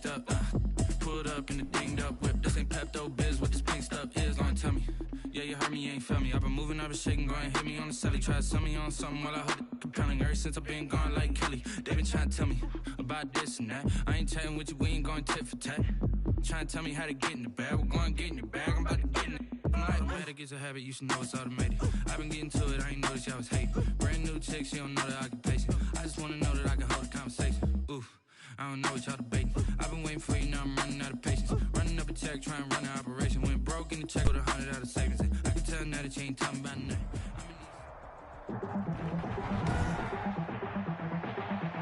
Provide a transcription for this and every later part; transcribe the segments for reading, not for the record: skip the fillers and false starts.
pinked up. Pulled up in the dinged up whip. This ain't Pepto-Biz, what this pink stuff is. Don't tell me. Yeah, you heard me, you ain't felt me. I've been moving, I've been shaking, go and hit me on the celly. Try to sell me on something while I hold it compelling. Ever since I've been gone like Kelly, they been trying to tell me about this and that. I ain't chatting with you, we ain't going tit for tat. Trying to tell me how to get in the bag. We're going to get in your bag, I'm about to get in it. I'm like, automatic is a habit, you should know it's automated. I've been getting to it, I ain't noticed y'all was hating. Brand new chick, she don't know that I can pace it. I just wanna know that I can hold a conversation. Oof, I don't know what y'all debating. I've been waiting for you, now I'm running out of patience. Running up a check, trying to run an operation. Went broke in the check with 100 out of savings. I can tell now that you ain't talking about nothing.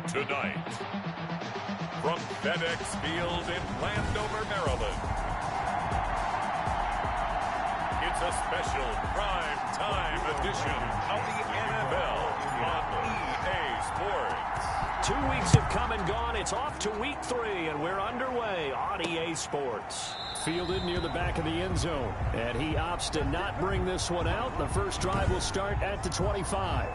Tonight, from FedEx Field in Landover, Maryland, it's a special prime time edition of the NFL on EA Sports. 2 weeks have come and gone. It's off to week 3, and we're underway on EA Sports. Fielded near the back of the end zone, and he opts to not bring this one out. The first drive will start at the 25.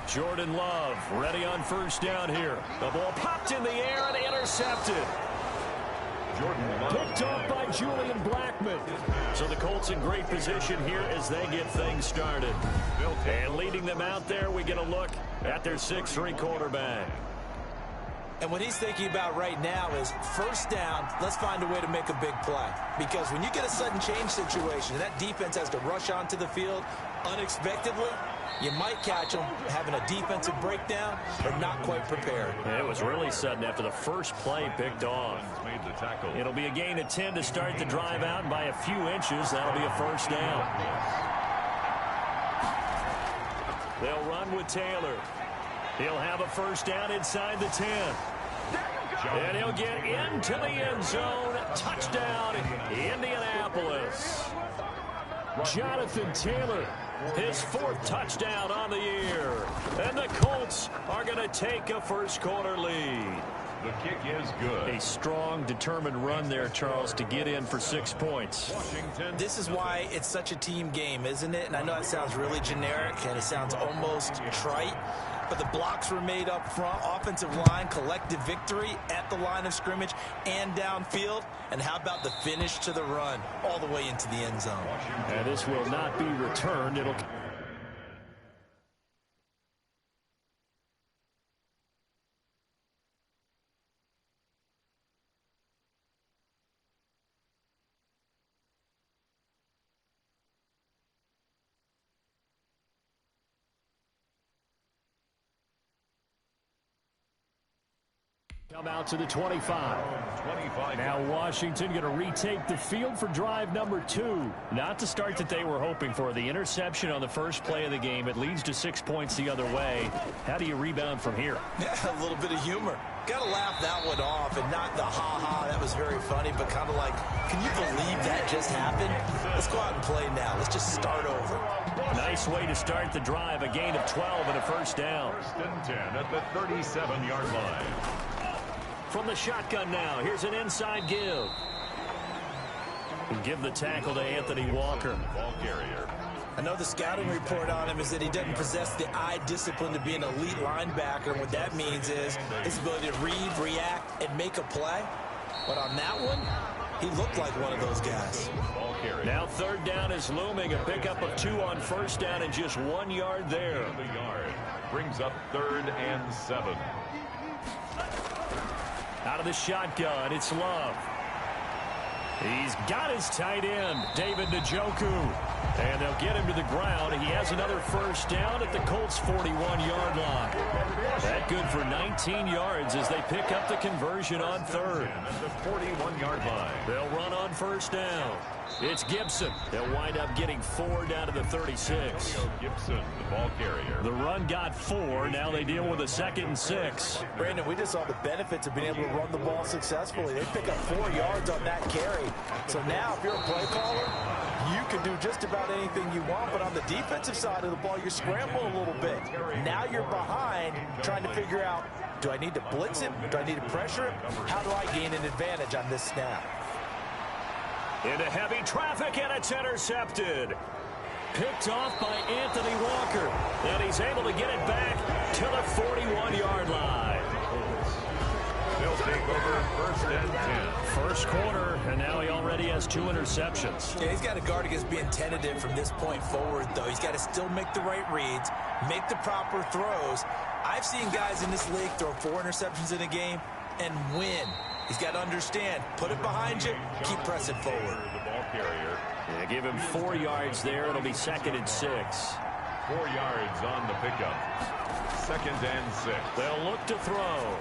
Jordan Love ready on first down here. The ball popped in the air and intercepted. Jordan Love picked off by Julian Blackmon. So the Colts in great position here as they get things started. And leading them out there, we get a look at their 6'3" quarterback. And what he's thinking about right now is first down, let's find a way to make a big play. Because when you get a sudden change situation, and that defense has to rush onto the field unexpectedly, you might catch them having a defensive breakdown, but not quite prepared. It was really sudden after the first play picked off. It'll be a gain of 10 to start the drive out, and by a few inches, that'll be a first down. They'll run with Taylor. He'll have a first down inside the 10. And he'll get into the end zone. Touchdown, Indianapolis. Jonathan Taylor, his 4th touchdown on the year. And the Colts are going to take a first quarter lead. The kick is good. A strong, determined run there, Charles, to get in for 6 points. Washington. This is why it's such a team game, isn't it? And I know it sounds really generic, and it sounds almost trite. But the blocks were made up front, offensive line, collective victory at the line of scrimmage and downfield. And how about the finish to the run all the way into the end zone? And this will not be returned. It'll... Come out to the 25. Now Washington going to retake the field for drive number 2. Not the start that they were hoping for. The interception on the first play of the game. It leads to 6 points the other way. How do you rebound from here? Yeah, a little bit of humor. Got to laugh that one off and not the ha-ha. That was very funny, but kind of like, can you believe that just happened? Let's go out and play now. Let's just start over. Nice way to start the drive. A gain of 12 and a first down. First and 10 at the 37-yard line. From the shotgun now, here's an inside give. And give the tackle to Anthony Walker. Ball carrier. I know the scouting report on him is that he doesn't possess the eye discipline to be an elite linebacker. And what that means is his ability to read, react, and make a play. But on that one, he looked like one of those guys. Ball carrier. Now third down is looming. A pickup of 2 on first down and just 1 yard there. The yard brings up 3rd and 7. Out of the shotgun, it's Love. He's got his tight end, David Njoku. And they'll get him to the ground. He has another first down at the Colts' 41-yard line. That good for 19 yards as they pick up the conversion on third. At the 41-yard line. They'll run on first down. It's Gibson. They'll wind up getting 4 down to the 36. Gibson, the ball carrier. The run got 4. Now they deal with a 2nd and 6. Brandon, we just saw the benefits of being able to run the ball successfully. They pick up 4 yards on that carry. So now if you're a play caller, you can do just about anything you want. But on the defensive side of the ball, you're scrambling a little bit. Now you're behind trying to figure out, do I need to blitz him? Do I need to pressure him? How do I gain an advantage on this snap? Into heavy traffic, and it's intercepted. Picked off by Anthony Walker. And he's able to get it back to the 41-yard line. They'll take over first and 10. First quarter, and now he already has 2 interceptions. Yeah, he's got to guard against being tentative from this point forward, though. He's got to still make the right reads, make the proper throws. I've seen guys in this league throw 4 interceptions in a game and win. He's got to understand, put it behind you, keep pressing forward. The ball carrier. Yeah, give him 4 yards there. It'll be 2nd and 6. 4 yards on the pickup. 2nd and 6. They'll look to throw.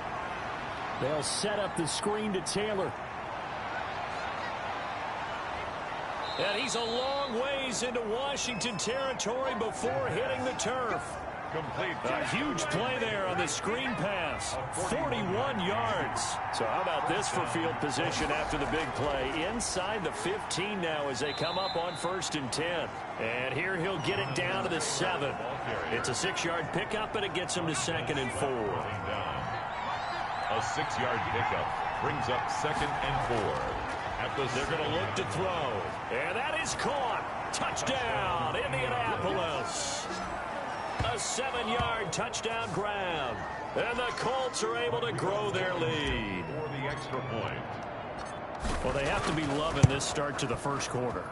They'll set up the screen to Taylor. And he's a long ways into Washington territory before hitting the turf. Complete. A huge play there on the screen pass. 41 yards. So how about this for field position after the big play? Inside the 15 now as they come up on 1st and 10. And here he'll get it down to the 7. It's a 6-yard pickup, and it gets him to 2nd and 4. A 6-yard pickup brings up 2nd and 4. They're going to look to throw. And that is caught. Touchdown, Indianapolis. A 7-yard touchdown grab. And the Colts are able to grow their lead. For the extra point. Well, they have to be loving this start to the first quarter.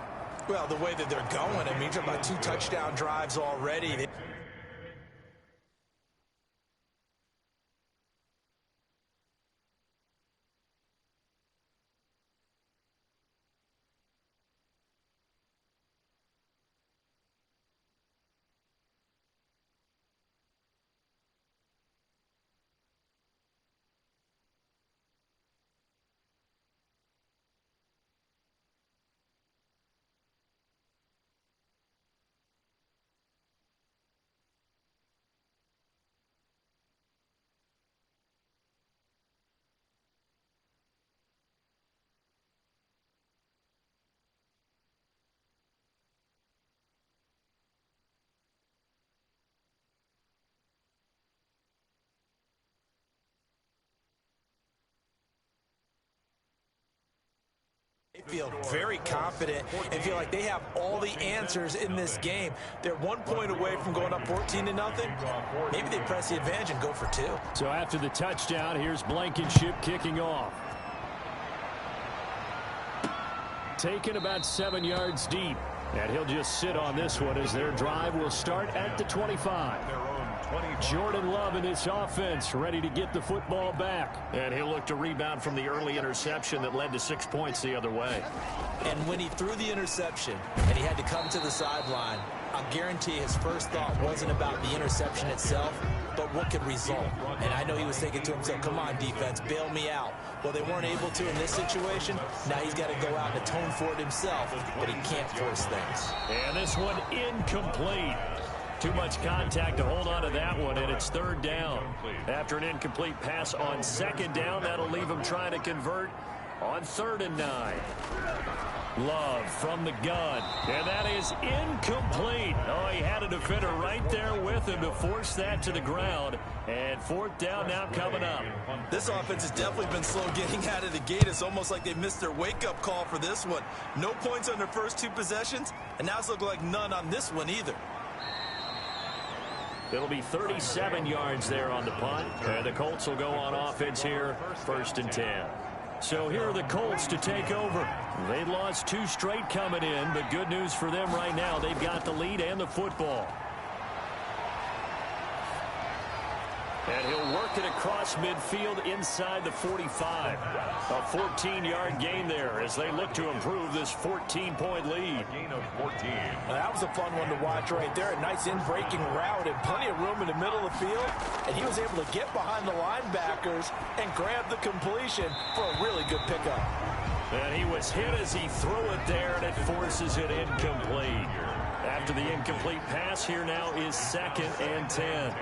Well, the way that they're going, I mean, you're talking about 2 touchdown drives already. They feel very confident and feel like they have all the answers in this game. They're 1 point away from going up 14-0. Maybe they press the advantage and go for 2. So after the touchdown, here's Blankenship kicking off. Taken about 7 yards deep. And he'll just sit on this one as their drive will start at the 25. Jordan Love in this offense ready to get the football back. And he'll look to rebound from the early interception that led to 6 points the other way. And when he threw the interception and he had to come to the sideline, I'll guarantee his first thought wasn't about the interception itself, but what could result. And I know he was thinking to himself, come on, defense, bail me out. Well, they weren't able to in this situation. Now he's got to go out and atone for it himself, but he can't force things. And this one incomplete. Too much contact to hold on to that one, and it's 3rd down. After an incomplete pass on 2nd down, that'll leave him trying to convert on 3rd and 9. Love from the gun, and that is incomplete. Oh, he had a defender right there with him to force that to the ground. And 4th down now coming up. This offense has definitely been slow getting out of the gate. It's almost like they missed their wake-up call for this one. No points on their first 2 possessions, and now it's looking like none on this one either. It'll be 37 yards there on the punt. And the Colts will go on offense here, 1st and 10. So here are the Colts to take over. They lost 2 straight coming in, but good news for them right now. They've got the lead and the football. And he'll work it across midfield inside the 45. A 14-yard gain there as they look to improve this 14-point lead. Gain of 14. Now, that was a fun one to watch right there. A nice in-breaking route and plenty of room in the middle of the field. And he was able to get behind the linebackers and grab the completion for a really good pickup. And he was hit as he threw it there, and it forces it incomplete. After the incomplete pass, here now is 2nd and 10.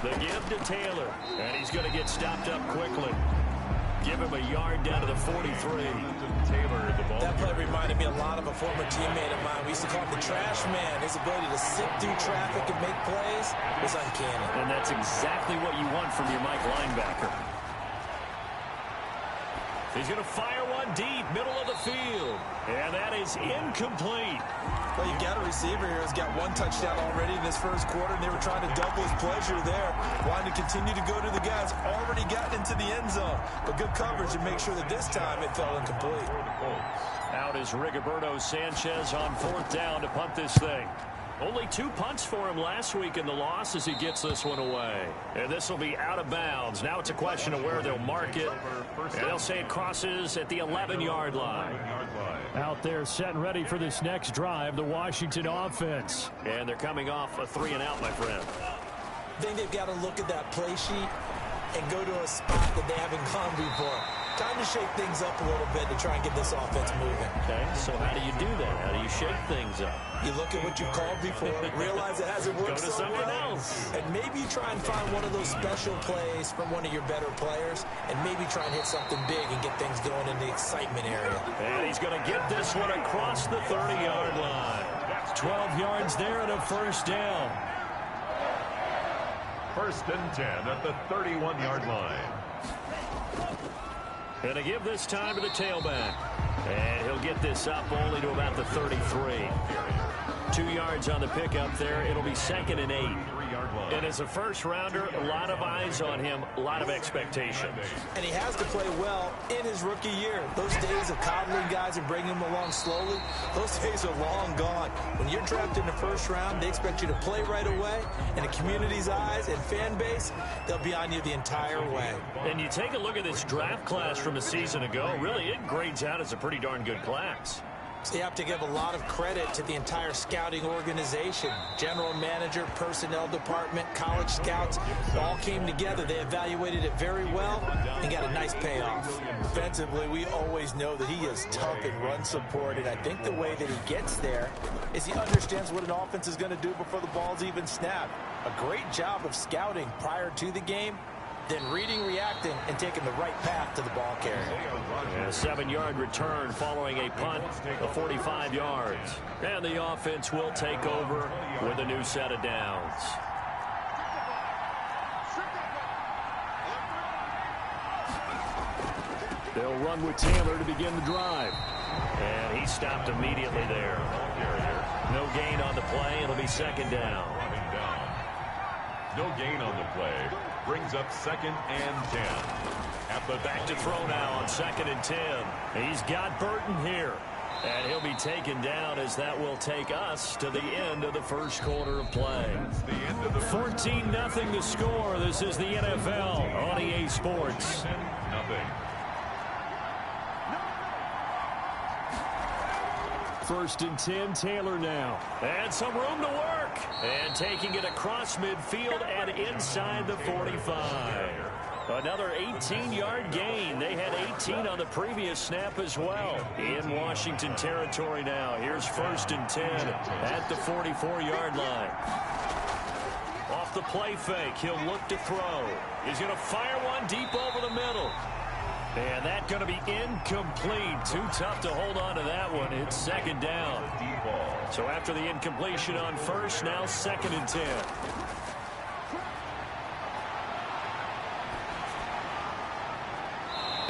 The give to Taylor, and he's going to get stopped up quickly. Give him a yard down to the 43. Taylor, the ball. That play reminded me a lot of a former teammate of mine. We used to call him the trash man. His ability to sit through traffic and make plays was uncanny. And that's exactly what you want from your Mike linebacker. He's going to fire one deep, middle of the field. And that is incomplete. Well, you've got a receiver here who's got one touchdown already in this first quarter, and they were trying to double his pleasure there, wanting to continue to go to the guys already gotten into the end zone. But good coverage to make sure that this time it fell incomplete. Out is Rigoberto Sanchez on 4th down to punt this thing. Only 2 punts for him last week in the loss as he gets this one away. And this will be out of bounds. Now it's a question of where they'll mark it. And they'll say it crosses at the 11-yard line. Out there set and ready for this next drive, the Washington offense. And they're coming off a 3-and-out, my friend. I think they've got to look at that play sheet and go to a spot that they haven't gone before. Time to shake things up a little bit to try and get this offense moving. Okay, so how do you do that? How do you shake things up? You look at what you've called before, realize it hasn't worked Go to something else. and maybe you try and find one of those special plays from one of your better players, and maybe try and hit something big and get things going in the excitement area. And he's going to get this one across the 30-yard line. 12 yards there and a first down. 1st and 10 at the 31-yard line. And to give this time to the tailback. And he'll get this up only to about the 33. 2 yards on the pickup there. It'll be 2nd and 8. And as a first-rounder, a lot of eyes on him, a lot of expectations. And he has to play well in his rookie year. Those days of coddling guys and bringing them along slowly, those days are long gone. When you're drafted in the first round, they expect you to play right away. And the community's eyes and fan base, they'll be on you the entire way. And you take a look at this draft class from a season ago, really it grades out as a pretty darn good class. So you have to give a lot of credit to the entire scouting organization. General manager, personnel department, college scouts, all came together. They evaluated it very well and got a nice payoff. Defensively, we always know that he is tough and run support, and I think the way that he gets there is he understands what an offense is going to do before the ball's even snapped. A great job of scouting prior to the game, then reading, reacting, and taking the right path to the ball carrier. A 7-yard return following a punt of 45 yards. And the offense will take over with a new set of downs. They'll run with Taylor to begin the drive. And he stopped immediately there. No gain on the play. It'll be 2nd down. No gain on the play. Brings up 2nd and 10. But back to throw now on 2nd and 10. He's got Burton here. And he'll be taken down as that will take us to the end of the first quarter of play. 14-0 the score. This is the NFL on EA Sports. 0. First and 10, Taylor now. And some room to work. And taking it across midfield and inside the 45. Another 18-yard gain. They had 18 on the previous snap as well. In Washington territory now. Here's 1st and 10 at the 44-yard line. Off the play fake, he'll look to throw. He's going to fire one deep over the middle. And that's going to be incomplete. Too tough to hold on to that one. It's 2nd down. So after the incompletion on 1st, now 2nd and 10.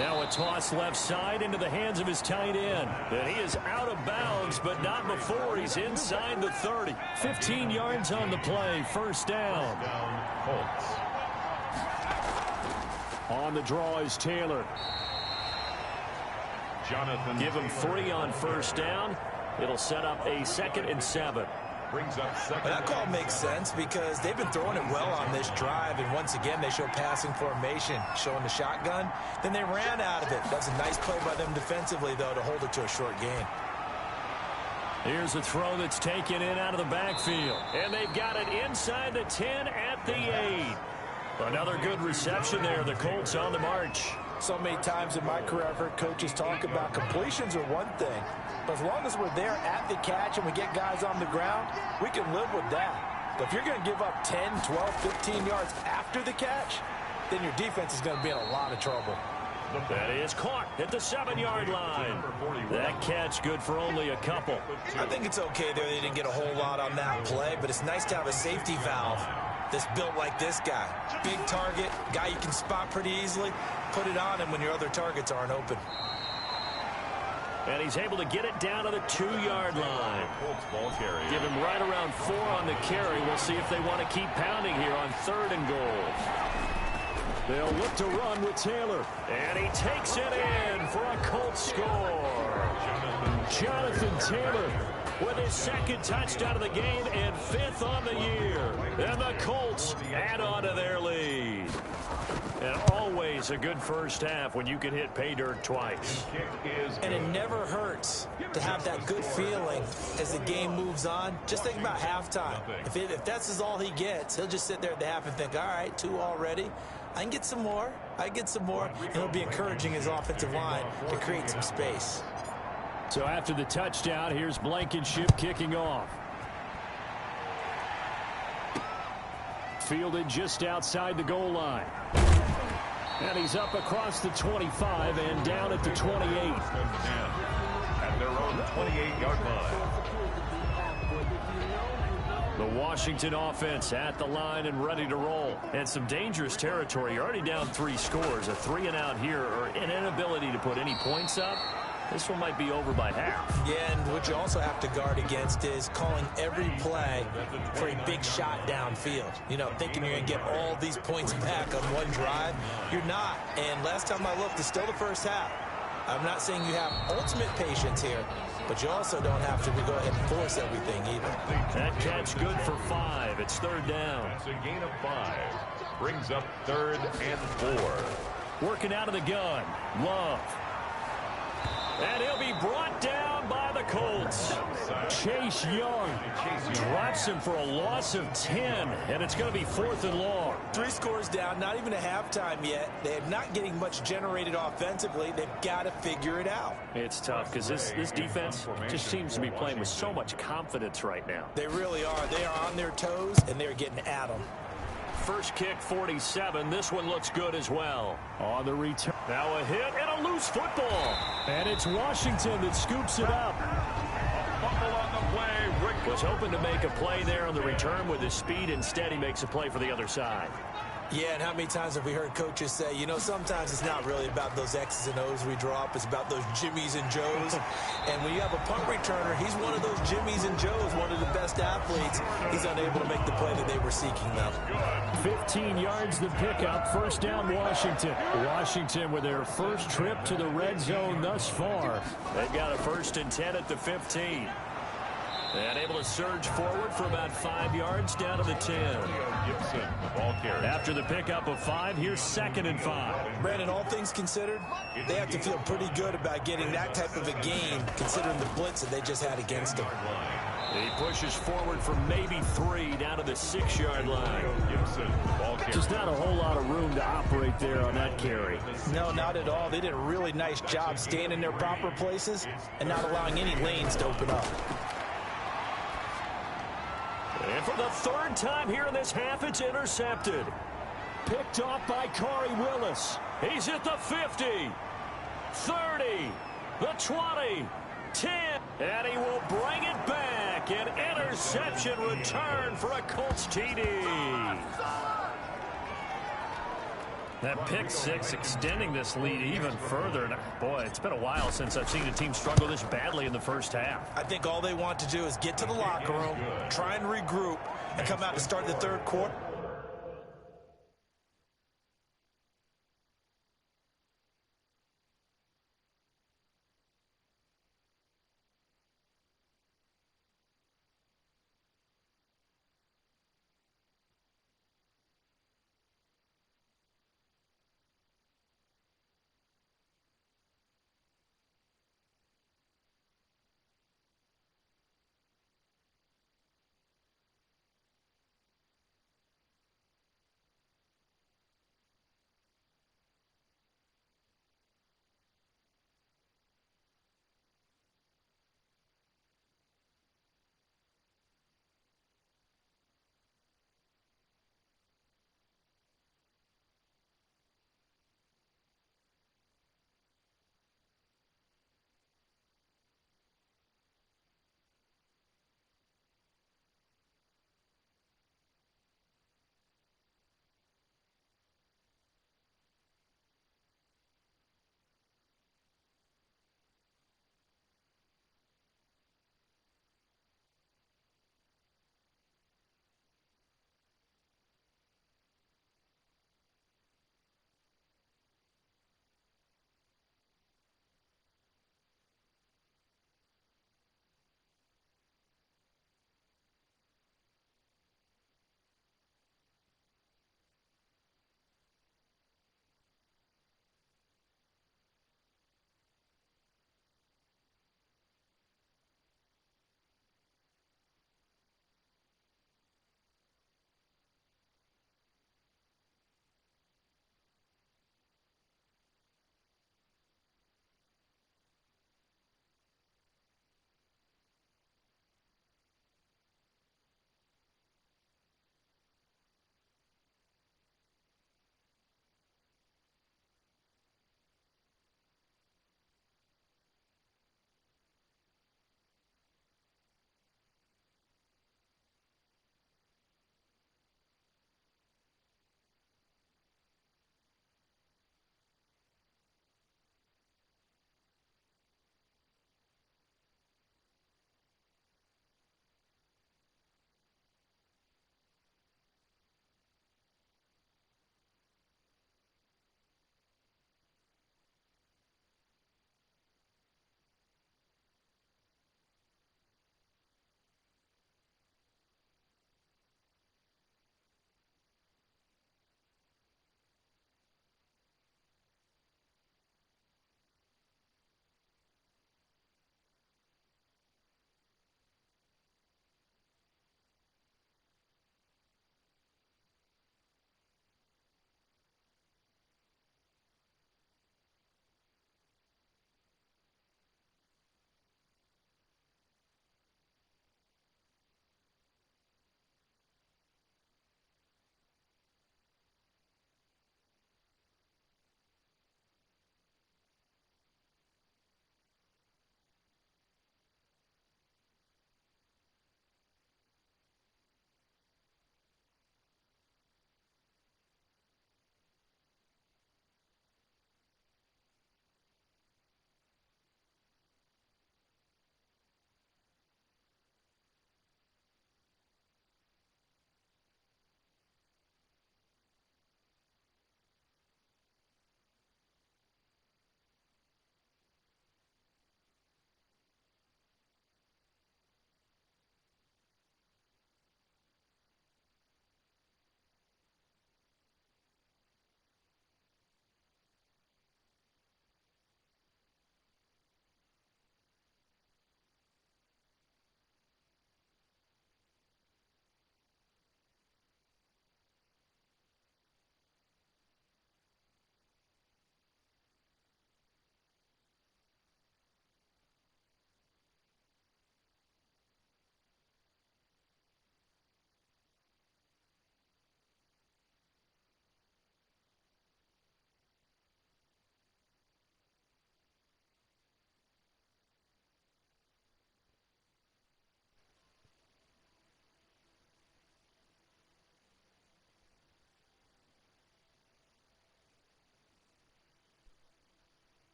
Now a toss left side into the hands of his tight end. And he is out of bounds, but not before he's inside the 30. 15 yards on the play. 1st down. On the draw is Taylor. Jonathan. Give him 3 on 1st down. It'll set up a 2nd and 7. Brings up 2nd. That call makes sense because they've been throwing it well on this drive, and once again they show passing formation, showing the shotgun. Then they ran out of it. That's a nice play by them defensively, though, to hold it to a short gain. Here's a throw that's taken in out of the backfield. And they've got it inside the 10 at the 8. Another good reception there. The Colts on the march. So many times in my career I've heard coaches talk about completions are one thing, but as long as we're there at the catch and we get guys on the ground, we can live with that. But if you're going to give up 10, 12, 15 yards after the catch, then your defense is going to be in a lot of trouble. That is caught at the 7-yard line. That catch good for only a couple. I think it's okay there. They didn't get a whole lot on that play, but it's nice to have a safety valve. that's built like this guy. Big target, guy you can spot pretty easily. Put it on him when your other targets aren't open. And he's able to get it down to the 2-yard line. Give him right around 4 on the carry. We'll see if they want to keep pounding here on 3rd and goal. They'll look to run with Taylor. And he takes it in for a Colts score. Jonathan Taylor with his 2nd touchdown of the game and 5th on the year. And the Colts add on to their lead. And always a good first half when you can hit pay dirt twice. And it never hurts to have that good feeling as the game moves on. Just think about halftime. If that's all he gets, he'll just sit there at the half and think, all right, 2 already. I can get some more. I get some more. And he'll be encouraging his offensive line to create some space. So after the touchdown, here's Blankenship kicking off. Fielded just outside the goal line. And he's up across the 25 and down at the 28. At their own 28-yard line. The Washington offense at the line and ready to roll. And some dangerous territory. You're already down 3 scores. A 3-and-out here or an inability to put any points up. This one might be over by half. Yeah, and what you also have to guard against is calling every play for a big shot downfield. You know, thinking you're going to get all these points back on one drive. You're not. And last time I looked, it's still the first half. I'm not saying you have ultimate patience here, but you also don't have to go ahead and force everything either. That catch good for 5. It's 3rd down. That's a gain of 5. Brings up 3rd and 4. Working out of the gun. Love. And he'll be brought down by the Colts. Chase Young drops him for a loss of 10, and it's going to be 4th and long. 3 scores down, not even a halftime yet. They're not getting much generated offensively. They've got to figure it out. It's tough because this defense just seems to be playing with so much confidence right now. They really are. They are on their toes, and they're getting at them. First kick, 47. This one looks good as well. On the return. Now a hit and a loose football. And it's Washington that scoops it up. Fumble on the play. Was hoping to make a play there on the return with his speed. Instead, he makes a play for the other side. Yeah, and how many times have we heard coaches say, you know, sometimes it's not really about those X's and O's we drop. It's about those Jimmies and Joes. And when you have a punt returner, he's one of those Jimmies and Joes, one of the best athletes. He's unable to make the play that they were seeking, though. 15 yards the pickup. 1st down, Washington. Washington with their first trip to the red zone thus far. They've got a 1st and 10 at the 15. And able to surge forward for about 5 yards down to the 10. Gibson, the ball carrier. After the pickup of 5, here's 2nd and 5. Brandon, all things considered, they have to feel pretty good about getting that type of a gain, considering the blitz that they just had against them. He pushes forward for maybe 3 down to the 6-yard line. Gibson, the ball carrier. Just not a whole lot of room to operate there on that carry. No, not at all. They did a really nice job staying in their proper places and not allowing any lanes to open up. And for the 3rd time here in this half, it's intercepted. Picked off by Corey Willis. He's at the 50, 30, the 20, 10, and he will bring it back. An interception return for a Colts TD. That pick 6 extending this lead even further. And boy, it's been a while since I've seen a team struggle this badly in the first half. I think all they want to do is get to the locker room, try and regroup, and come out to start the 3rd quarter.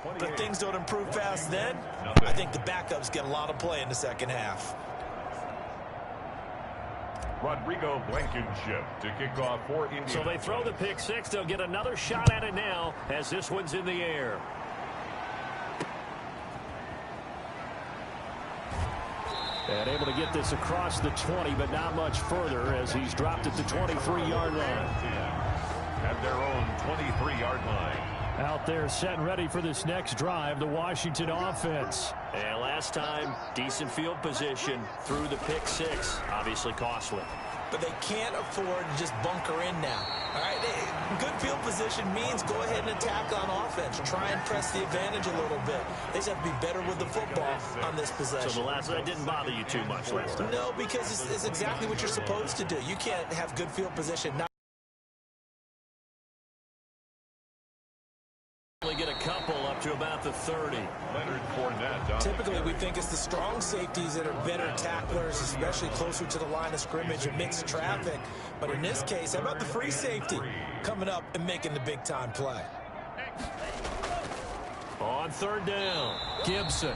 But if things don't improve fast then, I think the backups get a lot of play in the second half. Rodrigo Blankenship to kick off for India. So they throw the pick six. They'll get another shot at it now as this one's in the air. And able to get this across the 20, but not much further as he's dropped at the 23-yard line. At their own 23-yard line. Out there set and ready for this next drive, the Washington offense. And last time, decent field position through the pick six. Obviously costly. But they can't afford to just bunker in now. All right, good field position means go ahead and attack on offense. Try and press the advantage a little bit. They just have to be better with the football on this possession. So that didn't bother you too much last time? No, because it's exactly what you're supposed to do. You can't have good field position. Get a couple up to about the 30. Leonard Fournette. Typically, we think it's the strong safeties that are better tacklers, especially closer to the line of scrimmage and mixed traffic. But in this case, how about the free safety coming up and making the big-time play? On third down, Gibson.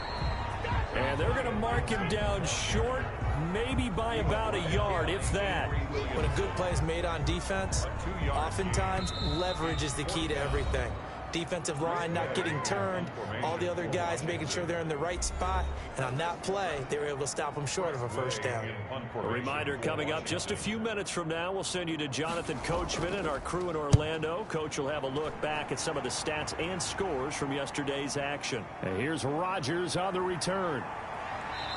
And they're going to mark him down short, maybe by about a yard, if that. When a good play is made on defense, oftentimes leverage is the key to everything. Defensive line not getting turned, all the other guys making sure they're in the right spot, and on that play, they were able to stop them short of a first down. A reminder coming up just a few minutes from now, we'll send you to Jonathan Coachman and our crew in Orlando. Coach will have a look back at some of the stats and scores from yesterday's action. And here's Rodgers on the return.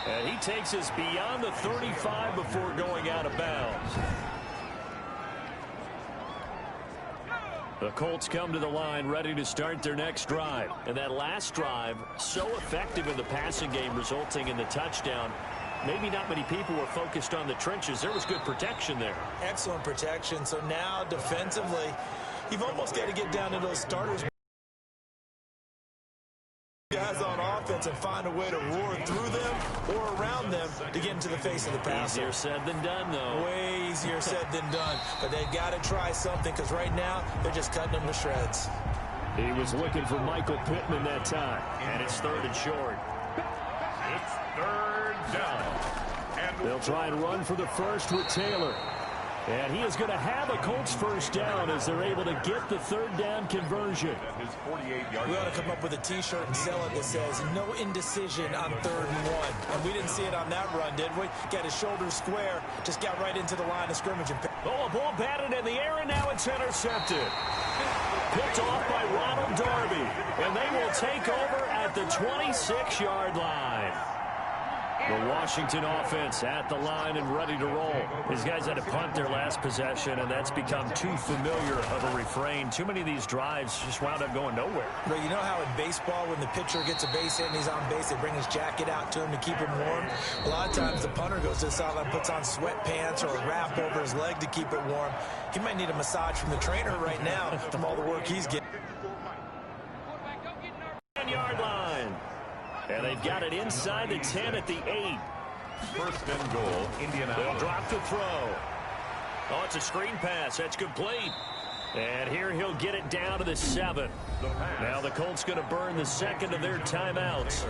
And he takes us beyond the 35 before going out of bounds. The Colts come to the line ready to start their next drive. And that last drive, so effective in the passing game, resulting in the touchdown. Maybe not many people were focused on the trenches. There was good protection there. Excellent protection. So now defensively, you've almost got to get down to those starters. Guys on offense and find a way to roar through them or around them to get into the face of the passer. Easier said than done, though. Way easier said than done. But they've got to try something because right now they're just cutting them to shreds. He was looking for Michael Pittman that time. And it's third and short. It's third down. And they'll try and run for the first with Taylor. And he is going to have a Colts first down as they're able to get the third down conversion. We ought to come up with a T-shirt and sell it that says, no indecision on 3rd and 1. And we didn't see it on that run, did we? Got his shoulders square, just got right into the line of scrimmage. And a ball batted in the air, and now it's intercepted. Picked off by Ronald Darby. And they will take over at the 26-yard line. The Washington offense at the line and ready to roll. These guys had to punt their last possession, and that's become too familiar of a refrain. Too many of these drives just wound up going nowhere. But you know how in baseball, when the pitcher gets a base hit and he's on base, they bring his jacket out to him to keep him warm? A lot of times the punter goes to the sideline, puts on sweatpants or a wrap over his leg to keep it warm. He might need a massage from the trainer right now from all the work he's getting. 10-yard line. And they've got it inside the 10 at the 8. First and goal, Indianapolis. They'll drop the throw. Oh, it's a screen pass. That's complete. And here he'll get it down to the 7. Now the Colts going to burn the second of their timeouts,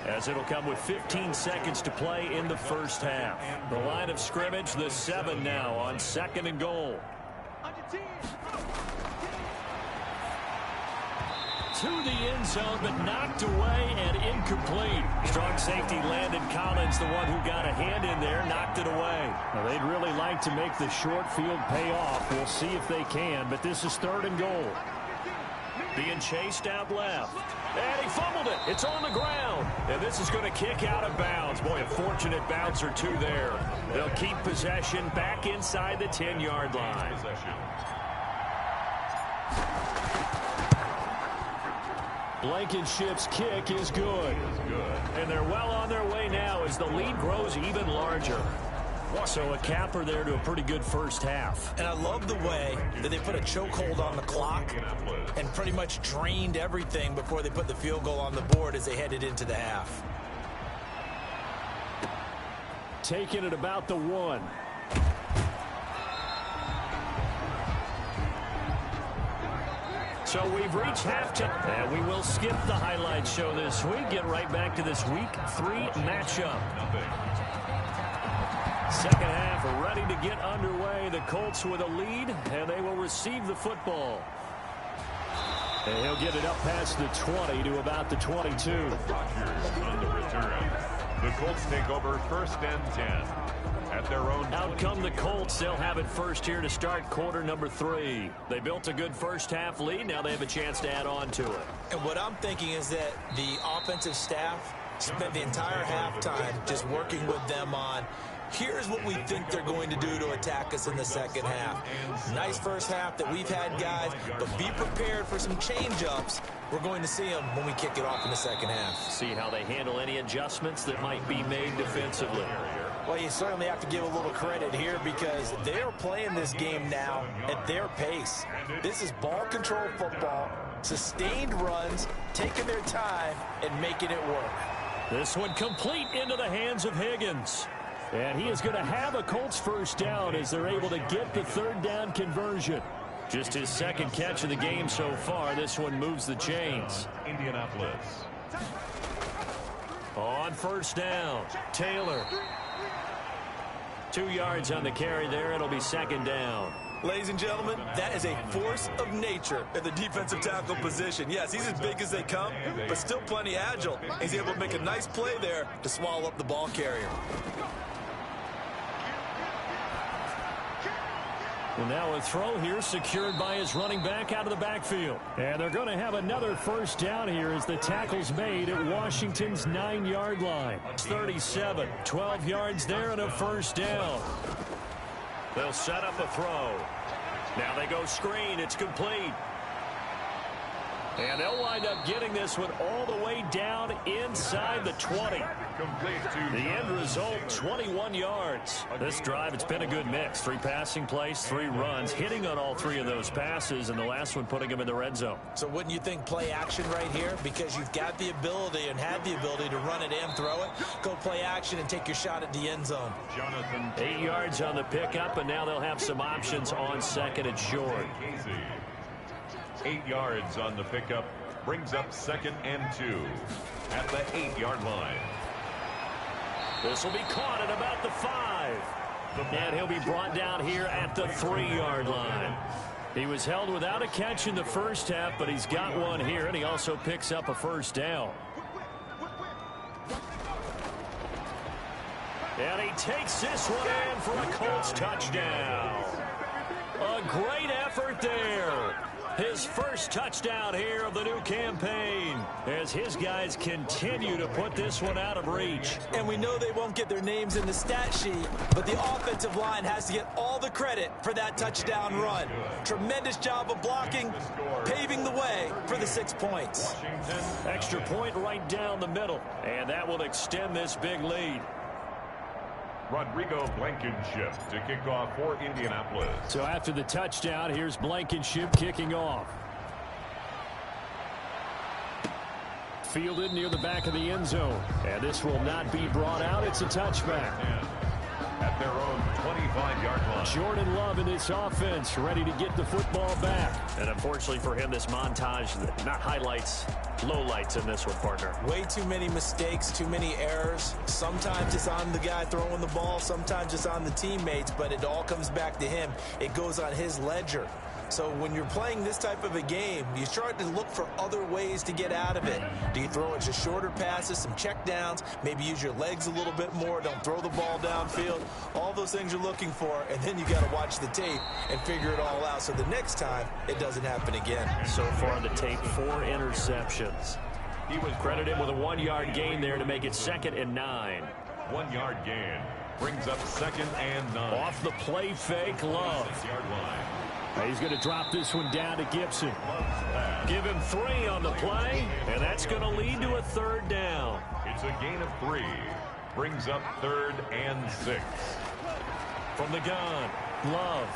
as it'll come with 15 seconds to play in the first half. The line of scrimmage, the 7 now on 2nd and goal. To the end zone, but knocked away and incomplete. Strong safety Landon Collins, the one who got a hand in there, knocked it away. Now, they'd really like to make the short field pay off. We'll see if they can, but this is 3rd and goal. Being chased out left. And he fumbled it. It's on the ground. And this is going to kick out of bounds. Boy, a fortunate bounce or two there. They'll keep possession back inside the 10-yard line. Blankenship's kick is good. And they're well on their way now as the lead grows even larger. So a capper there to a pretty good first half. And I love the way that they put a chokehold on the clock and pretty much drained everything before they put the field goal on the board as they headed into the half. Taking it about the 1. So we've reached halftime, and we will skip the highlight show this week. Get right back to this Week 3 matchup. Second half ready to get underway. The Colts with a lead, and they will receive the football. And he'll get it up past the 20 to about the 22. Rodgers on the return. The Colts take over 1st and 10 at their own. Out come the Colts. They'll have it first here to start quarter number 3. They built a good first half lead. Now they have a chance to add on to it. And what I'm thinking is that the offensive staff spent the entire halftime just working with them on, here's what we think they're going to do to attack us in the second half. Nice first half that we've had, guys, but be prepared for some change-ups. We're going to see them when we kick it off in the second half. See how they handle any adjustments that might be made defensively. Well, you certainly have to give a little credit here because they're playing this game now at their pace. This is ball control football, sustained runs, taking their time, and making it work. This one complete into the hands of Higgins. And he is going to have a Colts first down as they're able to get the third down conversion. Just his second catch of the game so far. This one moves the chains. Indianapolis. On first down, Taylor. 2 yards on the carry there. It'll be second down. Ladies and gentlemen, that is a force of nature at the defensive tackle position. Yes, he's as big as they come, but still plenty agile. He's able to make a nice play there to swallow up the ball carrier. Well, now a throw here secured by his running back out of the backfield. And they're going to have another first down here as the tackle's made at Washington's 9-yard line. It's 37, 12 yards there and a first down. They'll set up a throw. Now they go screen. It's complete. And they'll wind up getting this one all the way down inside the 20. The end result, 21 yards. This drive, it's been a good mix. 3 passing plays, 3 runs, hitting on all 3 of those passes, and the last one putting them in the red zone. So wouldn't you think play action right here? Because you've got the ability and have the ability to run it and throw it. Go play action and take your shot at the end zone. 8 yards on the pickup, and now they'll have some options on second and short. 8 yards on the pickup. Brings up 2nd and 2 at the 8-yard line. This will be caught at about the 5. And he'll be brought down here at the 3-yard line. He was held without a catch in the first half, but he's got one here, and he also picks up a first down. And he takes this one in for a Colts touchdown. A great effort there. His first touchdown here of the new campaign as his guys continue to put this one out of reach. And we know they won't get their names in the stat sheet, but the offensive line has to get all the credit for that touchdown run. Tremendous job of blocking, paving the way for the 6 points. Extra point right down the middle, and that will extend this big lead. Rodrigo Blankenship to kick off for Indianapolis. So after the touchdown, here's Blankenship kicking off. Fielded near the back of the end zone. And this will not be brought out. It's a touchback. At their own 25-yard line. Jordan Love in this offense, ready to get the football back. And unfortunately for him, this montage, not highlights, lowlights in this one, partner. Way too many mistakes, too many errors. Sometimes it's on the guy throwing the ball, sometimes it's on the teammates, but it all comes back to him. It goes on his ledger. So when you're playing this type of a game, you start to look for other ways to get out of it. Do you throw it just shorter passes, some check downs, maybe use your legs a little bit more, don't throw the ball downfield, all those things you're looking for, and then you got to watch the tape and figure it all out so the next time it doesn't happen again. So far on the tape, 4 interceptions. He was credited with a 1-yard gain there to make it 2nd and 9. 1-yard gain brings up 2nd and 9. Off the play fake, Love. 6-yard line. He's going to drop this one down to Gibson. Give him 3 on the play, and that's going to lead to a 3rd down. It's a gain of 3. Brings up 3rd and 6. From the gun, Love.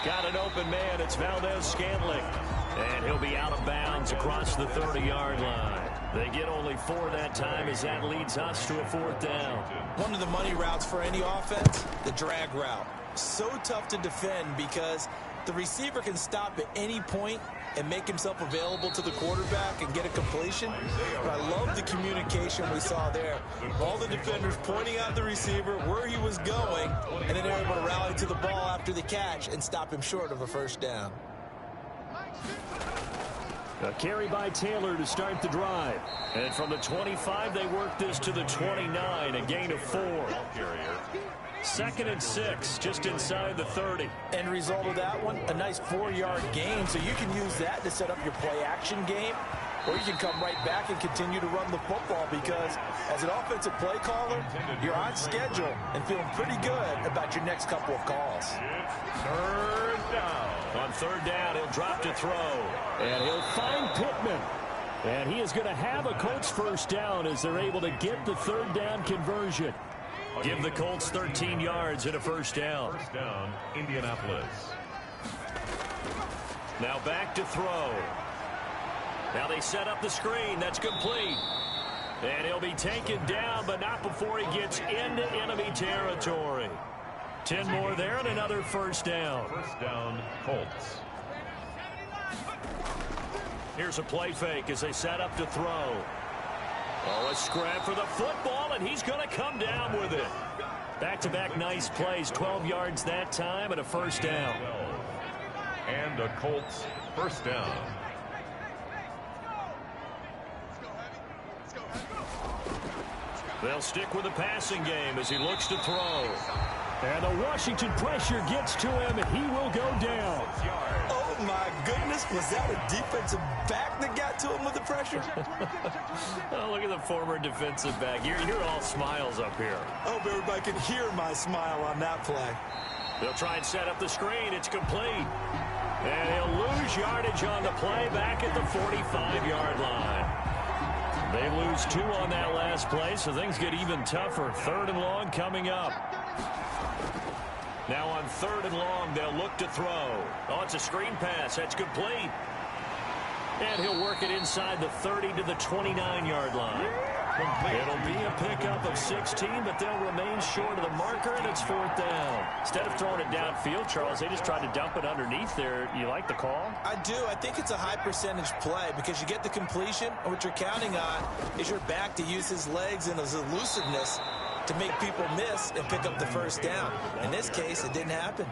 Got an open man. It's Valdez-Scantling. And he'll be out of bounds across the 30-yard line. They get only 4 that time as that leads us to a 4th down. One of the money routes for any offense, the drag route. So tough to defend because The receiver can stop at any point and make himself available to the quarterback and get a completion. But I love the communication we saw there. All the defenders pointing out the receiver, where he was going, and then they were able to rally to the ball after the catch and stop him short of a first down. A carry by Taylor to start the drive. And from the 25, they work this to the 29, a gain of 4. 2nd and 6, just inside the 30. End result of that one, a nice 4-yard gain. So you can use that to set up your play-action game, or you can come right back and continue to run the football because as an offensive play caller, you're on schedule and feeling pretty good about your next couple of calls. Third down. On 3rd down, he'll drop to throw. And he'll find Pittman. And he is going to have a Colts first down as they're able to get the 3rd down conversion. Give the Colts 13 yards and a first down. First down, Indianapolis. Now back to throw. Now they set up the screen. That's complete. And he'll be taken down, but not before he gets into enemy territory. 10 more there and another first down. First down, Colts. Here's a play fake as they set up to throw. Oh, a scrap for the football, and he's going to come down with it. Back-to-back nice plays, 12 yards that time, and a first down. And a Colts first down. They'll stick with the passing game as he looks to throw. And the Washington pressure gets to him, and he will go down. Oh, my goodness. Was that a defensive back that got to him with the pressure? Oh, look at the former defensive back. You're all smiles up here. I hope everybody can hear my smile on that play. They'll try and set up the screen. It's complete. And he'll lose yardage on the play back at the 45-yard line. They lose 2 on that last play, so things get even tougher. 3rd and long coming up. Now on 3rd and long, they'll look to throw. Oh, it's a screen pass. That's complete. And he'll work it inside the 30 to the 29-yard line. It'll be a pickup of 16, but they'll remain short of the marker, and it's 4th down. Instead of throwing it downfield, Charles, they just tried to dump it underneath there. You like the call? I do. I think it's a high-percentage play because you get the completion, and what you're counting on is your back to use his legs and his elusiveness to make people miss and pick up the first down. In this case, it didn't happen.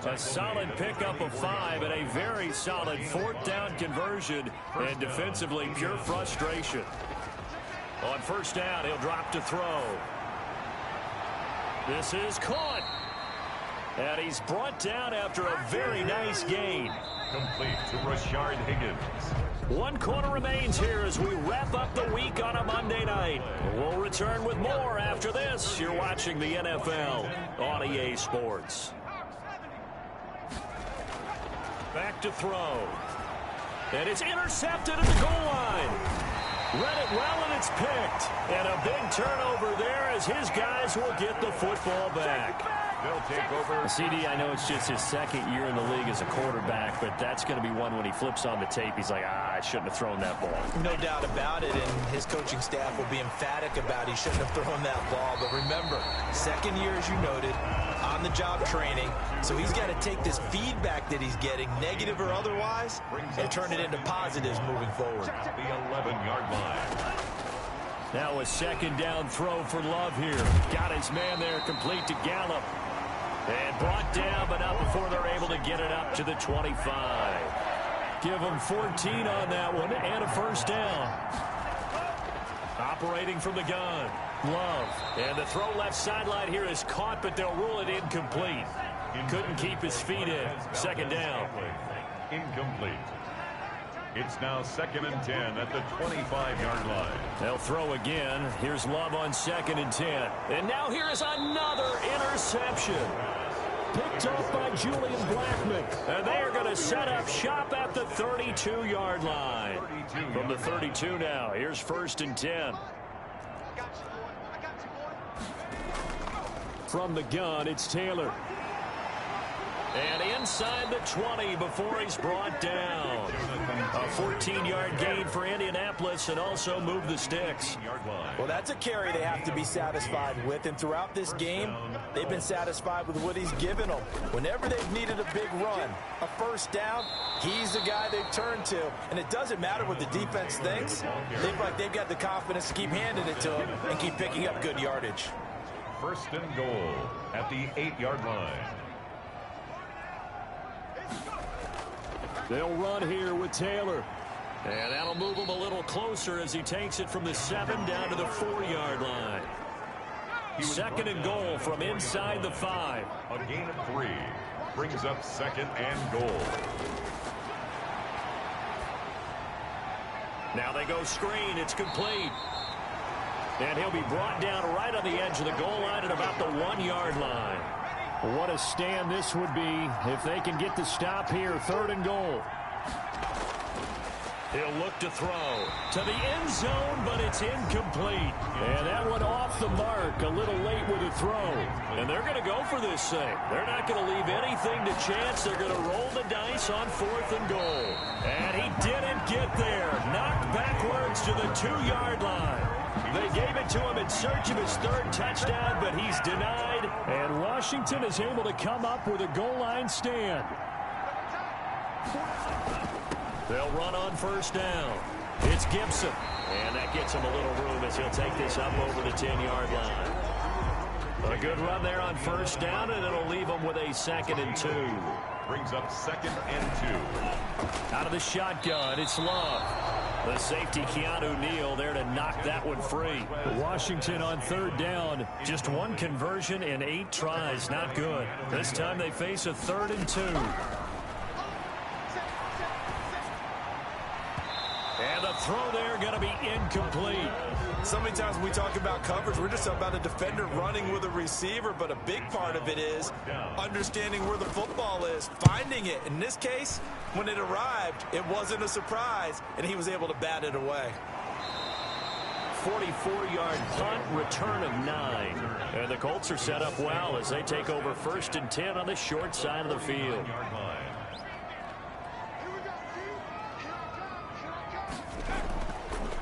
A solid pickup of 5 and a very solid 4th down conversion, and defensively pure frustration. On first down, he'll drop to throw. This is caught. And he's brought down after a very nice gain. Complete to Rashard Higgins. 1 quarter remains here as we wrap up the week on a Monday night. We'll return with more after this. You're watching the NFL on EA Sports. Back to throw. And it's intercepted at the goal line. Read it well, and it's picked. And a big turnover there as his guys will get the football back. They'll take over. CD, I know it's just his 2nd year in the league as a quarterback, but that's going to be one when he flips on the tape. He's like, I shouldn't have thrown that ball. No doubt about it, and his coaching staff will be emphatic about he shouldn't have thrown that ball. But remember, 2nd year, as you noted, on-the-job training. So he's got to take this feedback that he's getting, negative or otherwise, and turn it into positives moving forward. The 11-yard line. Now a 2nd down throw for Love here. Got his man there, complete to Gallup. And brought down, but not before they're able to get it up to the 25. Give them 14 on that one, and a first down. Operating from the gun, Love. And the throw left sideline here is caught, but they'll rule it incomplete. Couldn't keep his feet in. 2nd down. Incomplete. It's now 2nd and 10 at the 25-yard line. They'll throw again. Here's Love on 2nd and 10. And now here is another interception. Picked off by Julian Blackman. And they are going to set up shop at the 32-yard line. From the 32 now, here's 1st and 10. From the gun, it's Taylor. And inside the 20 before he's brought down. A 14-yard gain for Indianapolis and also move the sticks. Well, that's a carry they have to be satisfied with. And throughout this game, they've been satisfied with what he's given them. Whenever they've needed a big run, a first down, he's the guy they've turned to. And it doesn't matter what the defense thinks. They've got the confidence to keep handing it to him and keep picking up good yardage. First and goal at the 8-yard line. They'll run here with Taylor. And that'll move him a little closer as he takes it from the 7 down to the 4-yard line. Second and goal from inside the 5. A gain of 3 brings up second and goal. Now they go screen. It's complete. And he'll be brought down right on the edge of the goal line at about the 1-yard line. What a stand this would be if they can get the stop here. Third and goal. He'll look to throw to the end zone, but it's incomplete. And that one off the mark, a little late with a throw. And they're going to go for this thing. They're not going to leave anything to chance. They're going to roll the dice on 4th and goal. And he didn't get there. Knocked backwards to the 2-yard line. They gave it to him in search of his 3rd touchdown, but he's denied. And Washington is able to come up with a goal line stand. They'll run on first down. It's Gibson. And that gets him a little room as he'll take this up over the 10-yard line. A good run there on first down, and it'll leave him with a 2nd and 2. Brings up 2nd and 2. Out of the shotgun, it's Love. The safety, Keanu Neal, there to knock that one free. Washington on 3rd down. Just 1 conversion in 8 tries. Not good. This time they face a 3rd and 2. And the throw there going to be incomplete. So many times when we talk about coverage, we're just about a defender running with a receiver, but a big part of it is understanding where the football is, finding it. In this case, when it arrived, it wasn't a surprise, and he was able to bat it away. 44-yard punt, return of 9. And the Colts are set up well as they take over 1st and 10 on the short side of the field.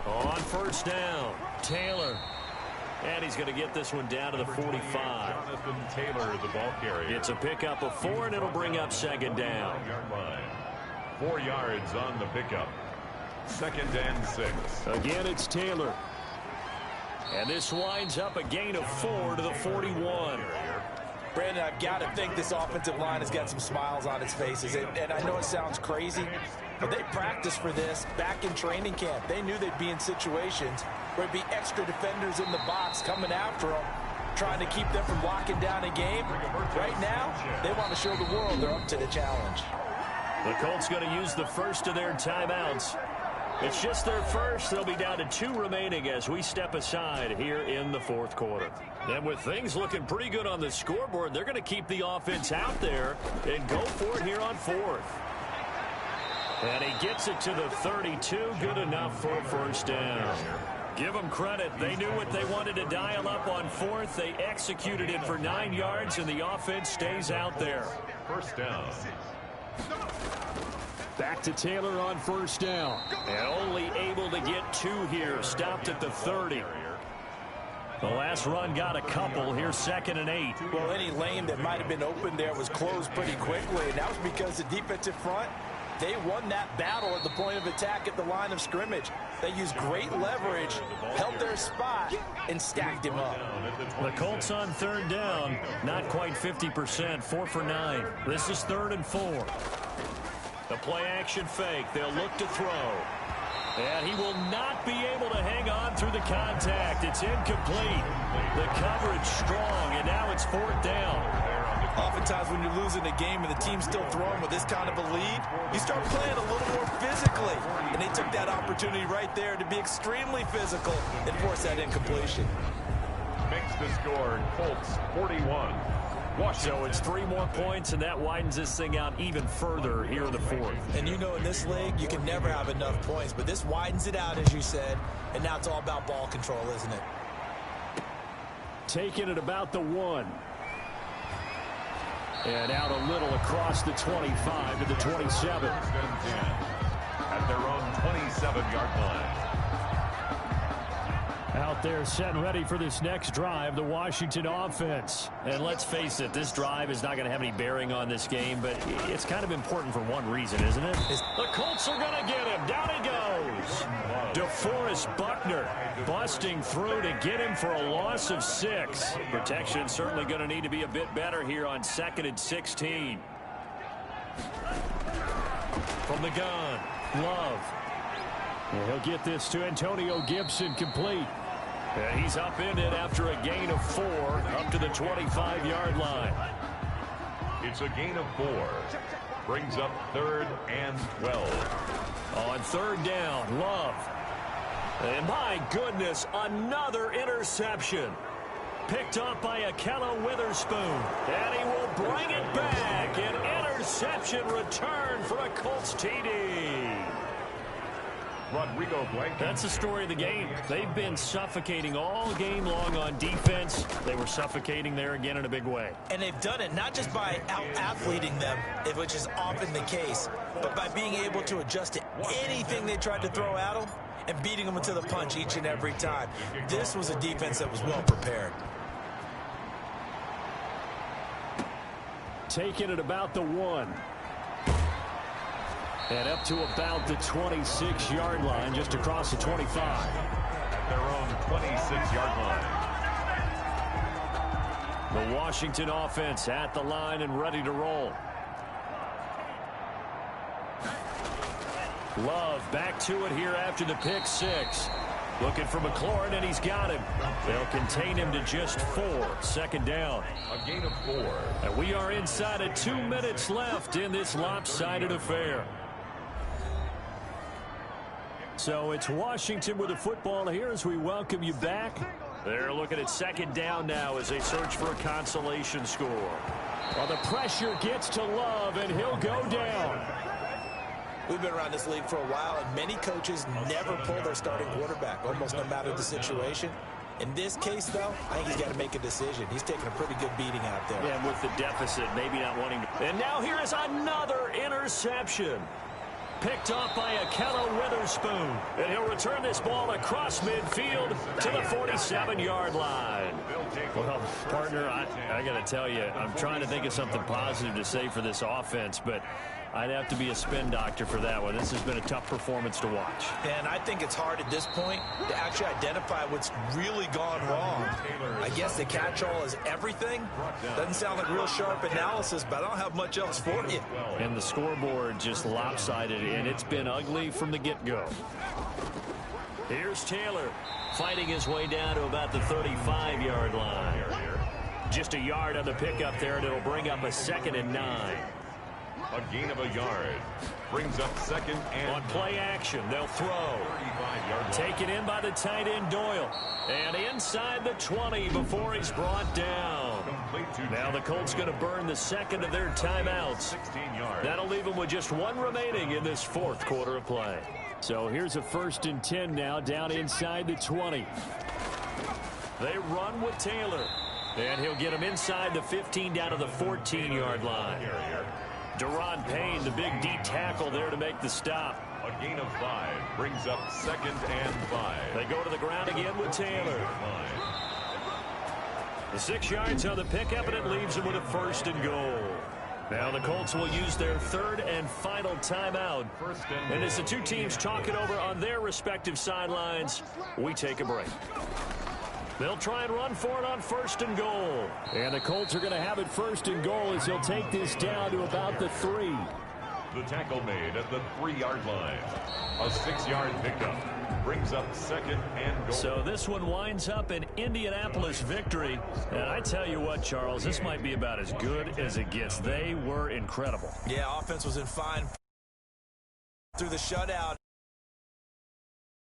On first down, Taylor. And he's going to get this one down to the 45. Jonathan Taylor, the ball carrier. It's a pickup of 4, and it'll bring up 2nd down. 4 yards on the pickup. 2nd and 6. Again, it's Taylor. And this winds up a gain of 4 to the 41. Brandon, I've got to think this offensive line has got some smiles on its faces. And I know it sounds crazy, but they practiced for this back in training camp. They knew they'd be in situations where there'd be extra defenders in the box coming after them, trying to keep them from locking down a game. Right now, they want to show the world they're up to the challenge. The Colts going to use the first of their timeouts. It's just their first. They'll be down to 2 remaining as we step aside here in the 4th quarter. And with things looking pretty good on the scoreboard, they're going to keep the offense out there and go for it here on 4th. And he gets it to the 32. Good enough for a first down. Give them credit. They knew what they wanted to dial up on 4th. They executed it for 9 yards, and the offense stays out there. First down. Back to Taylor on first down. And only able to get 2 here. Stopped at the 30. The last run got a couple. Here's 2nd and 8. Well, any lane that might have been open there was closed pretty quickly, and that was because the defensive front, they won that battle at the point of attack at the line of scrimmage. They used great leverage, held their spot, and stacked him up. The Colts on 3rd down, not quite 50%, 4 for 9. This is 3rd and 4. The play action fake. They'll look to throw. And he will not be able to hang on through the contact. It's incomplete. The coverage strong, and now it's 4th down. Oftentimes when you're losing a game and the team's still throwing with this kind of a lead, you start playing a little more physically. And they took that opportunity right there to be extremely physical and force that incompletion. Makes the score Colts 41. So it's 3 more points, and that widens this thing out even further here in the 4th. And you know in this league, you can never have enough points, but this widens it out, as you said, and now it's all about ball control, isn't it? Taking it about the 1. And out a little across the 25 to the 27. At their own 27-yard line. Out there set and ready for this next drive, the Washington offense. And let's face it, this drive is not going to have any bearing on this game, but it's kind of important for one reason, isn't it? The Colts are going to get him. Down he goes. DeForest Buckner busting through to get him for a loss of 6. Protection certainly going to need to be a bit better here on 2nd and 16. From the gun, Love. And he'll get this to Antonio Gibson complete. And he's upended after a gain of 4 up to the 25-yard line. It's a gain of 4. Brings up 3rd and 12. On 3rd down, Love. And my goodness, another interception. Picked up by Akello Witherspoon. And he will bring it back. An interception return for a Colts TD. Rodrigo Blankenship. That's the story of the game. They've been suffocating all game long on defense. They were suffocating there again in a big way. And they've done it not just by out-athleting them, which is often the case, but by being able to adjust to anything they tried to throw at them and beating them into the punch each and every time. This was a defense that was well prepared. Taking it about the 1. And up to about the 26-yard line, just across the 25. At their own 26-yard line. The Washington offense at the line and ready to roll. Love back to it here after the pick 6. Looking for McLaurin, and he's got him. They'll contain him to just 4. 2nd down. A gain of 4. And we are inside of 2 minutes left in this lopsided affair. So it's Washington with the football here as we welcome you back. They're looking at 2nd down now as they search for a consolation score. Well, the pressure gets to Love, and he'll go down. We've been around this league for a while, and many coaches never pull their starting quarterback, almost no matter the situation. In this case, though, I think he's got to make a decision. He's taking a pretty good beating out there. Yeah, with the deficit, maybe not wanting to. And now here is another interception. Picked up by Akello Witherspoon. And he'll return this ball across midfield to the 47-yard line. Well, partner, I got to tell you, I'm trying to think of something positive to say for this offense, but I'd have to be a spin doctor for that one. This has been a tough performance to watch. And I think it's hard at this point to actually identify what's really gone wrong. I guess the catch-all is everything. Doesn't sound like real sharp analysis, but I don't have much else for you. And the scoreboard just lopsided, and it's been ugly from the get-go. Here's Taylor fighting his way down to about the 35-yard line. Just a yard on the pickup there, and it'll bring up a 2nd and 9. A gain of a yard. Brings up 2nd and on play action. They'll throw. 35-yard line. Taken in by the tight end Doyle. And inside the 20 before he's brought down. Now the Colts going to burn the 2nd of their timeouts. 16 yards. That'll leave them with just 1 remaining in this 4th quarter of play. So here's a 1st and 10 now down inside the 20. They run with Taylor. And he'll get him inside the 15 down to the 14-yard line. Deron Payne, the big D tackle there to make the stop. A gain of 5 brings up 2nd and 5. They go to the ground again with Taylor. The 6 yards on the pickup, and it leaves them with a 1st and goal. Now the Colts will use their 3rd and final timeout. And as the two teams talk it over on their respective sidelines, we take a break. They'll try and run for it on 1st and goal. And the Colts are going to have it 1st and goal as they'll take this down to about the 3. The tackle made at the 3-yard line. A 6-yard pickup brings up 2nd and goal. So this one winds up an Indianapolis victory. And I tell you what, Charles, this might be about as good as it gets. They were incredible. Yeah, offense was in fine through the shutout.